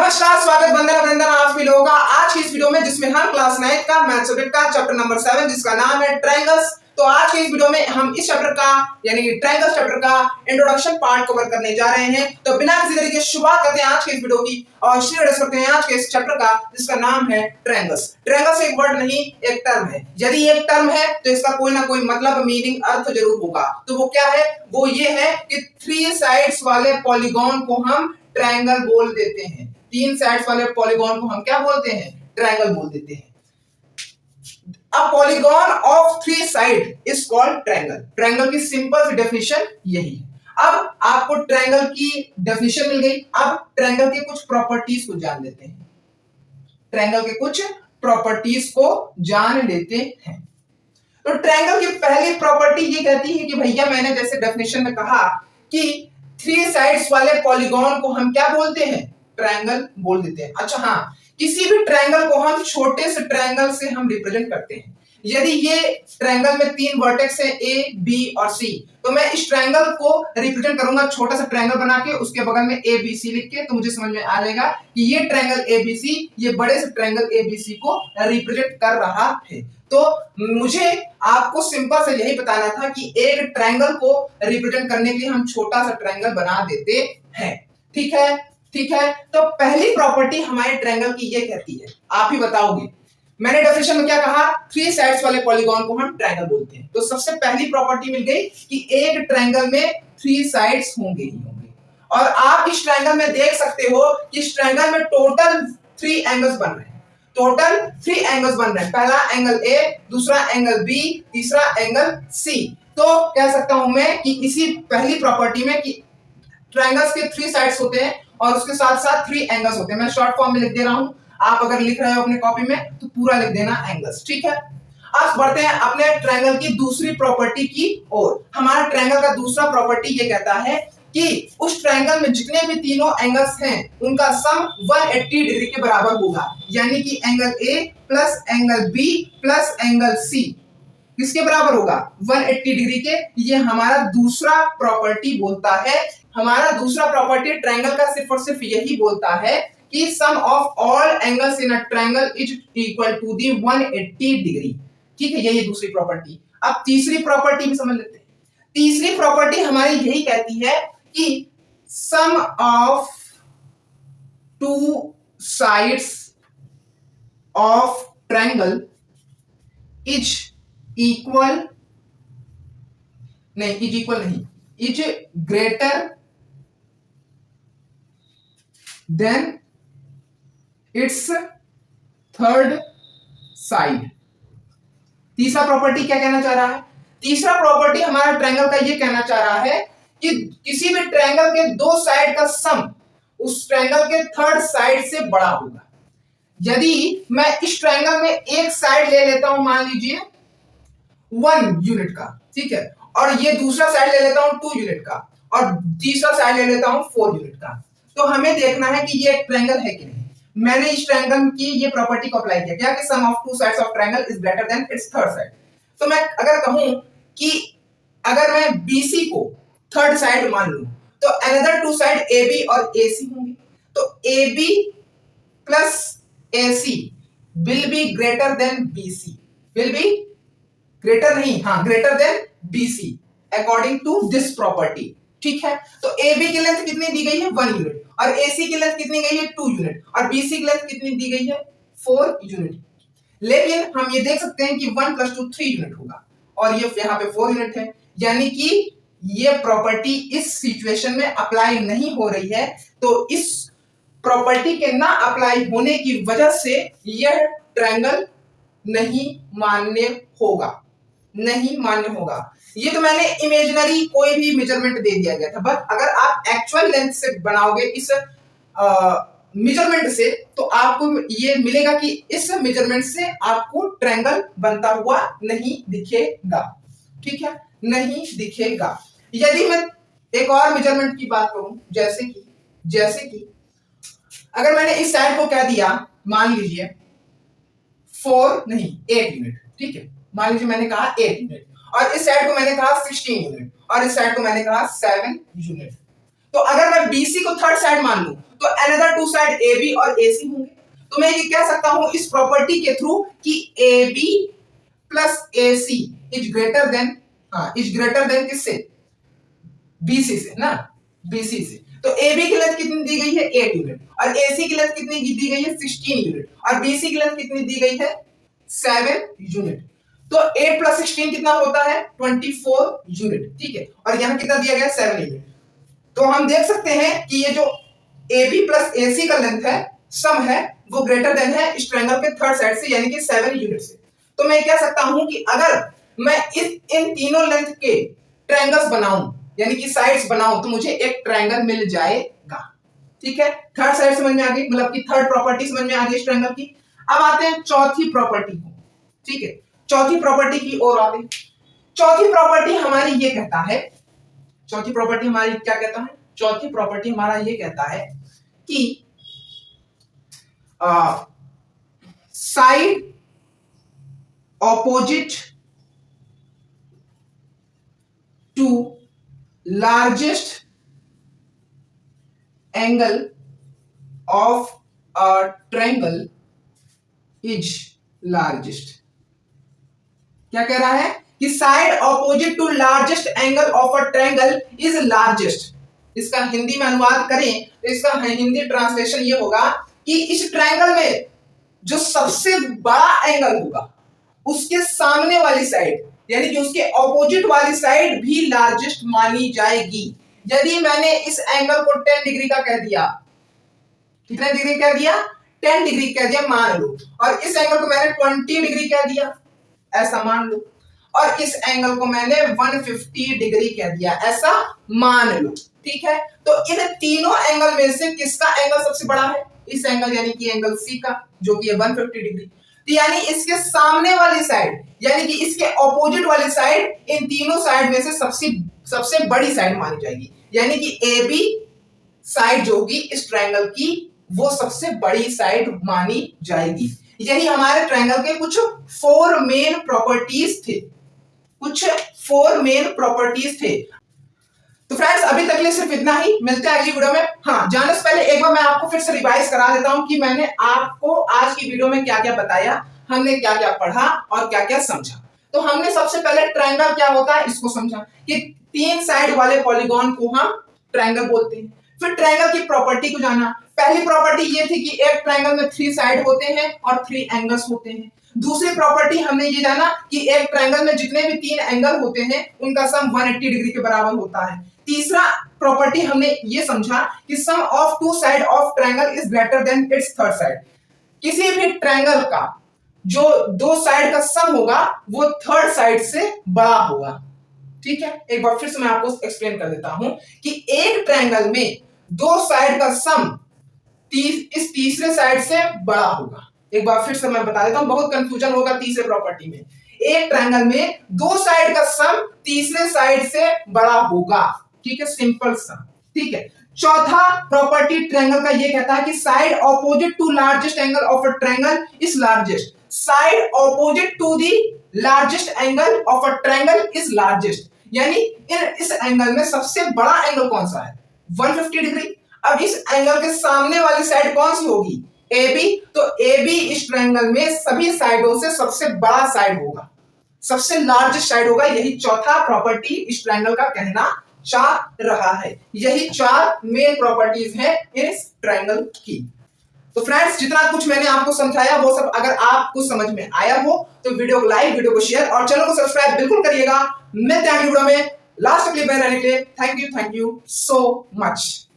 नमस्कार, स्वागत, वंदन, अभिनंदन आप सभी लोगों का आज की इस वीडियो में, जिसमें हम क्लास 9 का मैथ सब्जेक्ट का चैप्टर नंबर 7 जिसका नाम है ट्रायंगल्स। तो आज के इस वीडियो में हम इस चैप्टर का यानी कि ट्रायंगल्स चैप्टर का इंट्रोडक्शन पार्ट कवर करने जा रहे हैं। तो बिना किसी तरीके की शुरुआत करते हैं आज के इस वीडियो की और शुरू करते हैं आज के इस चैप्टर का जिसका नाम है ट्रायंगल्स। ट्रायंगल्स एक वर्ड नहीं, एक टर्म है। यदि एक टर्म है तो इसका कोई ना कोई मतलब, मीनिंग, अर्थ जरूर होगा। तो वो क्या है? वो ये है कि 3 साइड्स वाले पॉलीगॉन को हम ट्रायंगल बोल देते हैं। 3 साइड्स वाले पॉलीगॉन को हम क्या बोलते हैं? ट्रायंगल बोल देते हैं। A polygon of 3 sides is called triangle। Triangle की सिंपल सी डेफिनेशन यही है। अब आपको ट्रायंगल की डेफिनेशन मिल गई। अब ट्रायंगल के कुछ प्रॉपर्टीज को जान लेते हैं। ट्रायंगल के कुछ प्रॉपर्टीज को जान लेते हैं। तो ट्रायंगल की पहली प्रॉपर्टी ये कहती है कि भैया, मैंने जैसे डेफिनेशन में कहा कि 3 साइड्स वाले पॉलीगॉन को हम क्या बोलते हैं? ट्रायंगल बोल देते हैं। अच्छा हाँ, किसी भी ट्रायंगल को हम छोटे से ट्रायंगल से हम रिप्रेजेंट करते हैं। यदि ये ट्रायंगल में 3 वर्टेक्स है A, B और C, तो मैं इस ट्रायंगल को रिप्रेजेंट करूंगा छोटा सा ट्रायंगल बना के, उसके बगल में ABC लिख के, तो मुझे समझ में आ जाएगा कि ये ट्रायंगल ABC ये बड़े से ट्रायंगल ABC को रिप्रेजेंट कर रहा है। तो मुझे आपको सिंपल से यही बताना था कि एक ट्रायंगल को रिप्रेजेंट करने के लिए हम छोटा सा ट्रायंगल बना देते हैं। ठीक है, ठीक है। तो पहली प्रॉपर्टी हमारे ट्रायंगल की ये कहती है, आप ही बताओगे। मैंने डेफिनेशन में क्या कहा? 3 साइड्स वाले पॉलीगॉन को हम ट्रायंगल बोलते हैं। तो सबसे पहली प्रॉपर्टी मिल गई कि एक ट्रायंगल में 3 साइड्स होंगे ही होंगे। और आप इस ट्रायंगल में देख सकते हो कि इस ट्रायंगल में टोटल 3 एंगल्स बन रहे हैं। टोटल 3 एंगल्स बन रहे हैं। पहला एंगल A, दूसरा एंगल B, तीसरा एंगल C। तो कह सकता हूं मैं कि इसी पहली प्रॉपर्टी में कि ट्रायंगल्स के 3 साइड्स होते हैं और उसके साथ साथ 3 एंगल्स होते हैं। मैं शॉर्ट फॉर्म में लिख दे रहा हूं, आप अगर लिख रहे हो अपने कॉपी में तो पूरा लिख देना एंगल्स। ठीक है। अब बढ़ते हैं अपने ट्रायंगल की दूसरी प्रॉपर्टी की ओर। हमारा ट्रायंगल का दूसरा प्रॉपर्टी ये कहता है कि उस ट्रायंगल में जितने भी तीनों एंगल्स हैं उनका सम 180 डिग्री के बराबर होगा। यानी कि angle A plus angle B plus angle C किसके बराबर होगा? 180 डिग्री के। ये हमारा दूसरा प्रॉपर्टी बोलता है। हमारा दूसरा प्रॉपर्टी ट्रायंगल का सिर्फ और सिर्फ यही बोलता है कि sum of all angles in a triangle is equal to the 180 degree. ठीक है, यही दूसरी प्रॉपर्टी। अब तीसरी प्रॉपर्टी भी समझ लेते हैं। तीसरी प्रॉपर्टी हमारी यही कहती है कि sum of 2 sides of triangle is equal नहीं, is greater than its third side. तीसरा प्रॉपर्टी क्या कहना चाह रहा है? तीसरा प्रॉपर्टी हमारा ट्रायंगल का ये कहना चाह रहा है कि किसी भी ट्रायंगल के 2 साइड का सम उस ट्रायंगल के थर्ड साइड से बड़ा होगा। यदि मैं इस ट्रायंगल में एक साइड ले लेता हूं, मान लीजिए 1 यूनिट का, ठीक है, और ये दूसरा साइड ले लेता हूं 2 यूनिट का, और तीसरा साइड ले लेता हूं 4 यूनिट का, तो हमें देखना है कि ये एक ट्रायंगल है कि नहीं। मैंने इस ट्रायंगल की ये प्रॉपर्टी को अप्लाई किया क्या कि sum of 2 sides of triangle is greater than its third side. तो मैं अगर कहूं कि अगर मैं BC को थर्ड साइड मान लूं तो अनदर 2 साइड AB और AC होंगे। तो AB plus AC will be greater than BC। Will be greater नहीं, हाँ, greater than BC according to this property. ठीक है। तो AB की लेंथ कितनी दी गई है? 1 यूनिट, और AC की लेंथ कितनी गई है? 2 यूनिट, और BC की लेंथ कितनी दी गई है? 4 यूनिट। लेकिन हम ये देख सकते हैं कि 1 + 2 3 यूनिट होगा, और ये यहाँ पे 4 यूनिट है। यानी कि ये प्रॉपर्टी इस सिचुएशन में अप्लाई नहीं हो रही है। तो इस प्रॉपर्टी के ना अप्लाई होने की वजह से यह ट्रायंगल नहीं मान्य होगा, नहीं मान्य होगा। ये तो मैंने इमेजिनरी कोई भी मेजरमेंट दे दिया गया था, बट अगर आप एक्चुअल लेंथ से बनाओगे इस मेजरमेंट से, तो आपको ये मिलेगा कि इस मेजरमेंट से आपको ट्रायंगल बनता हुआ नहीं दिखेगा। ठीक है, नहीं दिखेगा। यदि मैं एक और मेजरमेंट की बात करूं, जैसे कि अगर मैंने इस साइड को कह दिया, मान लीजिए 8 यूनिट, ठीक है, मान लीजिए मैंने कहा 8 यूनिट, और इस साइड को मैंने कहा 16 यूनिट, और इस साइड को मैंने कहा 7 यूनिट। तो अगर मैं BC को थर्ड साइड मान लूं तो अनदर टू साइड AB और AC होंगे। तो मैं ये कह सकता हूं इस प्रॉपर्टी के थ्रू कि AB plus AC is greater then किससे? BC से ना, BC से। तो AB की लेंथ कितनी दी गई है? 8 यूनिट, और AC की लेंथ कितनी दी गई है? 16 यूनिट, और BC की लेंथ कितनी दी गई है? 7 यूनिट। तो 8 प्लस 16 कितना होता है? 24 यूनिट, ठीक है। और यहां कितना दिया गया? 7 यूनिट। तो हम देख सकते हैं कि ये जो AB प्लस AC का लेंथ है, सम है, वो ग्रेटर देन है इस ट्रायंगल के थर्ड साइड से, यानी कि 7 यूनिट से। तो मैं कह सकता हूं कि अगर मैं इन तीनों लेंथ के ट्रायंगल्स बनाऊं, यानी कि साइड्स बनाऊं, तो मुझे एक ट्रायंगल मिल जाएगा, ठीक है। थर्ड साइड समझ में आ गई, मतलब कि थर्ड प्रॉपर्टी समझ में आ गई इस ट्रायंगल की। अब आते हैं चौथी प्रॉपर्टी को, ठीक है। चौथी प्रॉपर्टी की ओर आते हैं। चौथी प्रॉपर्टी हमारी ये कहता है, चौथी प्रॉपर्टी हमारी क्या कहता है? चौथी प्रॉपर्टी हमारा ये कहता है कि side opposite to largest angle of a triangle is largest. क्या कह रहा है? कि side opposite to largest angle of a triangle is largest. इसका हिंदी में अनुवाद करें तो इसका हिंदी ट्रांसलेशन ये होगा कि इस ट्रायंगल में जो सबसे बड़ा एंगल होगा उसके सामने वाली साइड, यानी कि उसके ऑपोजिट वाली साइड भी लार्जेस्ट मानी जाएगी। यदि मैंने इस एंगल को 10 डिग्री का कह दिया, कितने डिग्री कह दिया? 10 डिग्री कह दिया मान लो, और इस एंगल को मैंने 20 डिग्री कह दिया, ऐसा मान लो, और इस एंगल को मैंने 150 डिग्री कह दिया, ऐसा मान लो, ठीक है। तो इन तीनों एंगल में से किसका एंगल सबसे बड़ा है? इस एंगल, यानी कि एंगल C का, जो कि है 150 डिग्री। तो यानी इसके सामने वाली साइड, यानी कि इसके ऑपोजिट वाली साइड, इन तीनों साइड में से सबसे बड़ी साइड मानी जाएगी, यानी कि AB साइड जो होगी इस ट्रायंगल की, वो सबसे बड़ी साइड मानी जाएगी। यही हमारे ट्रायंगल के कुछ 4 मेन प्रॉपर्टीज थे, कुछ 4 मेन प्रॉपर्टीज थे। तो फ्रेंड्स अभी तक लिए सिर्फ इतना ही, मिलते हैं अगली वीडियो में। हाँ, जाने से पहले एक बार मैं आपको फिर से रिवाइज करा देता हूं कि मैंने आपको आज की वीडियो में क्या क्या बताया, हमने क्या क्या पढ़ा और क्या क्या समझा। तो हमने सबसे पहले ट्रायंगल क्या होता है इसको समझा, कि 3 साइड वाले पॉलीगॉन को हम ट्रायंगल बोलते हैं। फिर ट्रायंगल की प्रॉपर्टी को जाना। पहली प्रॉपर्टी ये थी कि एक ट्रायंगल में 3 साइड होते हैं और 3 एंगल्स होते हैं। दूसरी प्रॉपर्टी हमने ये जाना कि एक ट्रायंगल में जितने भी 3 एंगल होते हैं उनका सम 180 डिग्री के बराबर होता है। तीसरा प्रॉपर्टी हमने ये समझा कि sum of 2 side of triangle is greater than its third side. किसी भी ट्रायंगल का जो 2 साइड का सम होगा वो थर्ड साइड से बड़ा होगा, ठीक है। एक बार फिर से मैं आपको एक्सप्लेन कर देता हूं कि एक ट्रायंगल में 2 साइड का सम इस तीसरे साइड से बड़ा होगा। एक बार फिर से मैं बता देता हूं, बहुत कंफ्यूजन होगा तीसरे प्रॉपर्टी में। एक ट्रायंगल में 2 साइड का सम तीसरे साइड से बड़ा होगा, ठीक है, सिंपल सम, ठीक है। चौथा प्रॉपर्टी ट्रायंगल का ये कहता है कि side opposite to largest angle of a triangle is largest. Side opposite to the largest angle of a triangle is largest, यानी इस एंगल में सबसे बड़ा एंगल कौन सा है? 150 डिग्री। अब इस एंगल के सामने वाली साइड कौन सी होगी? AB। तो AB इस ट्रायंगल में सभी साइडों से सबसे बड़ा साइड होगा, सबसे लार्जेस्ट साइड होगा। यही चौथा प्रॉपर्टी इस ट्रायंगल का कहना चाह रहा है। यही 4 मेन प्रॉपर्टीज हैं इस ट्रायंगल की। तो फ्रेंड्स जितना कुछ मैंने आपको समझाया वो सब अगर आपको समझ में आया हो तो वीडियो को लाइक, वीडियो को शेयर और चैनल को सब्सक्राइब बिल्कुल करिएगा। मिलते हैं अगली वीडियो में। लास्ट क्लिप में रहने के लिए थैंक यू सो मच।